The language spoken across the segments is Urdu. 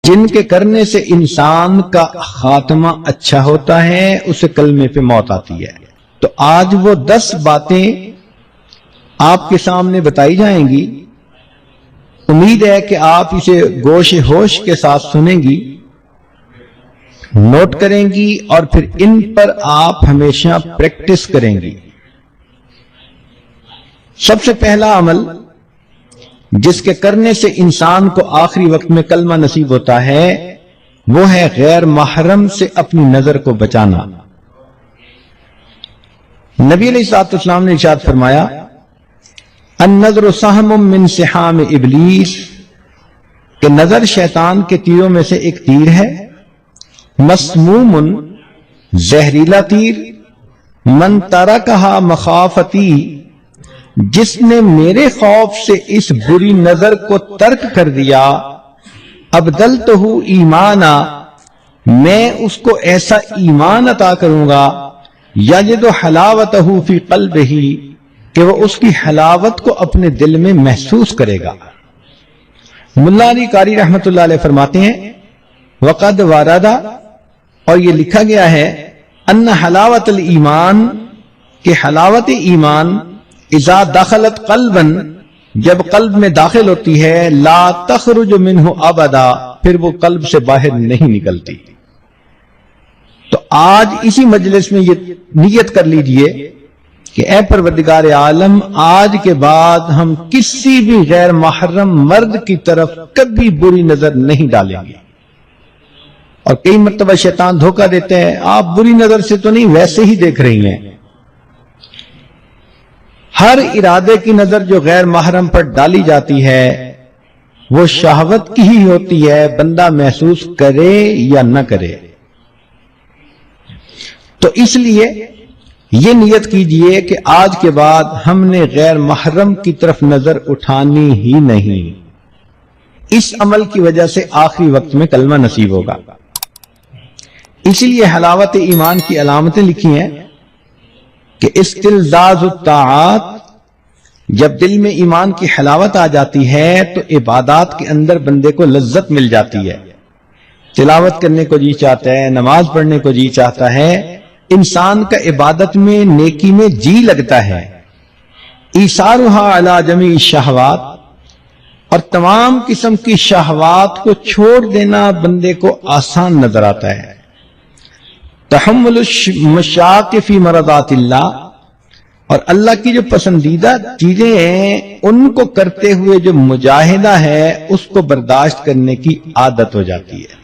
جن کے کرنے سے انسان کا خاتمہ اچھا ہوتا ہے اسے کلمے پہ موت آتی ہے۔ تو آج وہ 10 باتیں آپ کے سامنے بتائی جائیں گی، امید ہے کہ آپ اسے گوش ہوش کے ساتھ سنیں گی، نوٹ کریں گی اور پھر ان پر آپ ہمیشہ پریکٹس کریں گی۔ سب سے پہلا عمل جس کے کرنے سے انسان کو آخری وقت میں کلمہ نصیب ہوتا ہے وہ ہے غیر محرم سے اپنی نظر کو بچانا۔ نبی علیہ الصلوۃ والسلام نے ارشاد فرمایا، النظر سہم من سہام ابلیس، کہ نظر شیطان کے تیروں میں سے ایک تیر ہے، مسموم، زہریلا تیر، من ترکہا مخافتی، جس نے میرے خوف سے اس بری نظر کو ترک کر دیا، ابدلتہ ایمانا، میں اس کو ایسا ایمان عطا کروں گا، یجد حلاوتہ فی قلبہ، کہ وہ اس کی حلاوت کو اپنے دل میں محسوس کرے گا۔ ملا علی قاری رحمت اللہ علیہ فرماتے ہیں، وقد وردہ، اور یہ لکھا گیا ہے، ان حلاوت الایمان، کہ حلاوت ایمان اذا دخلت قلبا، جب قلب میں داخل ہوتی ہے، لا تخرج منہ ابدا، پھر وہ قلب سے باہر نہیں نکلتی۔ تو آج اسی مجلس میں یہ نیت کر لیجئے کہ اے پروردگار عالم، آج کے بعد ہم کسی بھی غیر محرم مرد کی طرف کبھی بری نظر نہیں ڈالیں گے۔ اور کئی مرتبہ شیطان دھوکہ دیتے ہیں، آپ بری نظر سے تو نہیں، ویسے ہی دیکھ رہی ہیں۔ ہر ارادے کی نظر جو غیر محرم پر ڈالی جاتی ہے وہ شہوت کی ہی ہوتی ہے، بندہ محسوس کرے یا نہ کرے۔ تو اس لیے یہ نیت کیجئے کہ آج کے بعد ہم نے غیر محرم کی طرف نظر اٹھانی ہی نہیں۔ اس عمل کی وجہ سے آخری وقت میں کلمہ نصیب ہوگا۔ اسی لیے حلاوت ایمان کی علامتیں لکھی ہیں کہ استلذاذ الطاعات، جب دل میں ایمان کی حلاوت آ جاتی ہے تو عبادات کے اندر بندے کو لذت مل جاتی ہے، تلاوت کرنے کو جی چاہتا ہے، نماز پڑھنے کو جی چاہتا ہے، انسان کا عبادت میں نیکی میں جی لگتا ہے۔ ایثارھا علی جمیع الشہوات، اور تمام قسم کی شہوات کو چھوڑ دینا بندے کو آسان نظر آتا ہے۔ تحمل المشاق فی مرضات اللہ، اور اللہ کی جو پسندیدہ چیزیں ہیں ان کو کرتے ہوئے جو مجاہدہ ہے اس کو برداشت کرنے کی عادت ہو جاتی ہے۔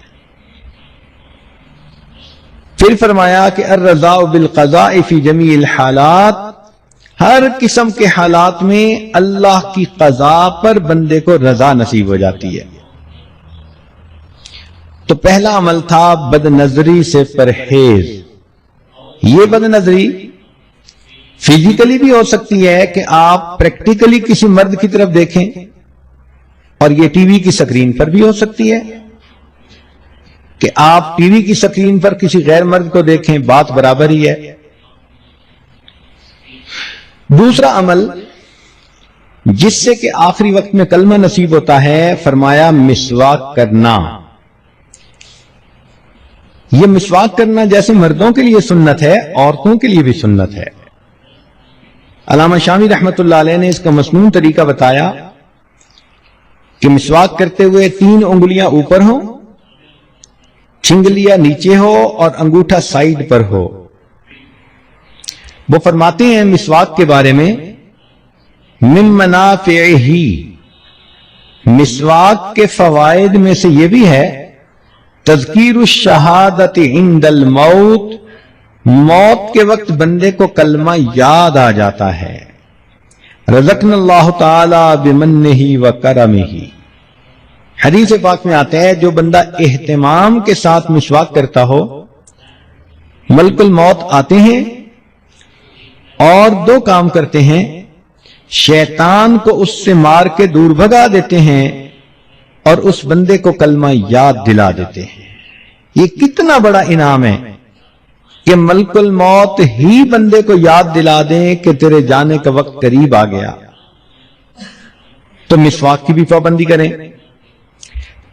پھر فرمایا کہ الرضا بالقضاء فی جمیع الحالات، ہر قسم کے حالات میں اللہ کی قضا پر بندے کو رضا نصیب ہو جاتی ہے۔ تو پہلا عمل تھا بد نظری سے پرہیز۔ یہ بد نظری فزیکلی بھی ہو سکتی ہے کہ آپ پریکٹیکلی کسی مرد کی طرف دیکھیں، اور یہ ٹی وی کی سکرین پر بھی ہو سکتی ہے کہ آپ ٹی وی کی سکرین پر کسی غیر مرد کو دیکھیں، بات برابر ہی ہے۔ دوسرا عمل جس سے کہ آخری وقت میں کلمہ نصیب ہوتا ہے، فرمایا مسواک کرنا۔ یہ مسواک کرنا جیسے مردوں کے لیے سنت ہے، عورتوں کے لیے بھی سنت ہے۔ علامہ شامی رحمت اللہ علیہ نے اس کا مسنون طریقہ بتایا کہ مسواک کرتے ہوئے 3 انگلیاں اوپر ہوں، چھنگلیاں نیچے ہو اور انگوٹھا سائیڈ پر ہو۔ وہ فرماتے ہیں مسواک کے بارے میں، من منافعہ، مسواک کے فوائد میں سے یہ بھی ہے تذکیر الشہادت عند الموت، موت کے وقت بندے کو کلمہ یاد آ جاتا ہے۔ رزقنا اللہ تعالی بمنہ وکرمہ، حدیث پاک میں آتا ہے جو بندہ اہتمام کے ساتھ مسواک کرتا ہو، ملک الموت آتے ہیں اور 2 کام کرتے ہیں، شیطان کو اس سے مار کے دور بھگا دیتے ہیں اور اس بندے کو کلمہ یاد دلا دیتے ہیں۔ یہ کتنا بڑا انعام ہے کہ ملک الموت ہی بندے کو یاد دلا دیں کہ تیرے جانے کا وقت قریب آ گیا۔ تو مسواک کی بھی پابندی کریں۔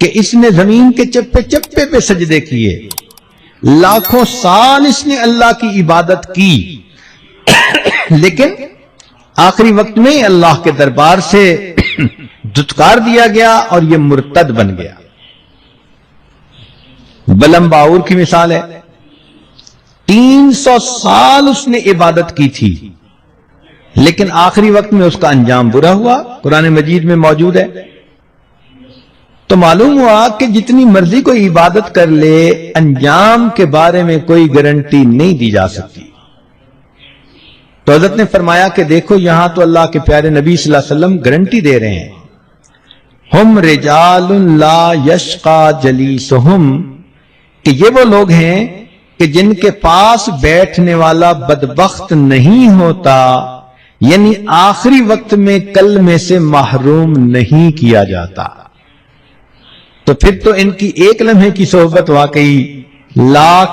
کہ اس نے زمین کے چپے چپے پہ سجدے کیے، لاکھوں سال اس نے اللہ کی عبادت کی، لیکن آخری وقت میں اللہ کے دربار سے دھتکار دیا گیا اور یہ مرتد بن گیا۔ بلم باور کی مثال ہے، 300 سال اس نے عبادت کی تھی، لیکن آخری وقت میں اس کا انجام برا ہوا، قرآن مجید میں موجود ہے۔ تو معلوم ہوا کہ جتنی مرضی کوئی عبادت کر لے، انجام کے بارے میں کوئی گارنٹی نہیں دی جا سکتی۔ تو حضرت نے فرمایا کہ دیکھو یہاں تو اللہ کے پیارے نبی صلی اللہ علیہ وسلم گارنٹی دے رہے ہیں، ہم رجال لا یشقى جلیسہم، کہ یہ وہ لوگ ہیں کہ جن کے پاس بیٹھنے والا بدبخت نہیں ہوتا، یعنی آخری وقت میں کلمے سے محروم نہیں کیا جاتا۔ تو پھر تو ان کی ایک لمحے کی صحبت واقعی لاکھ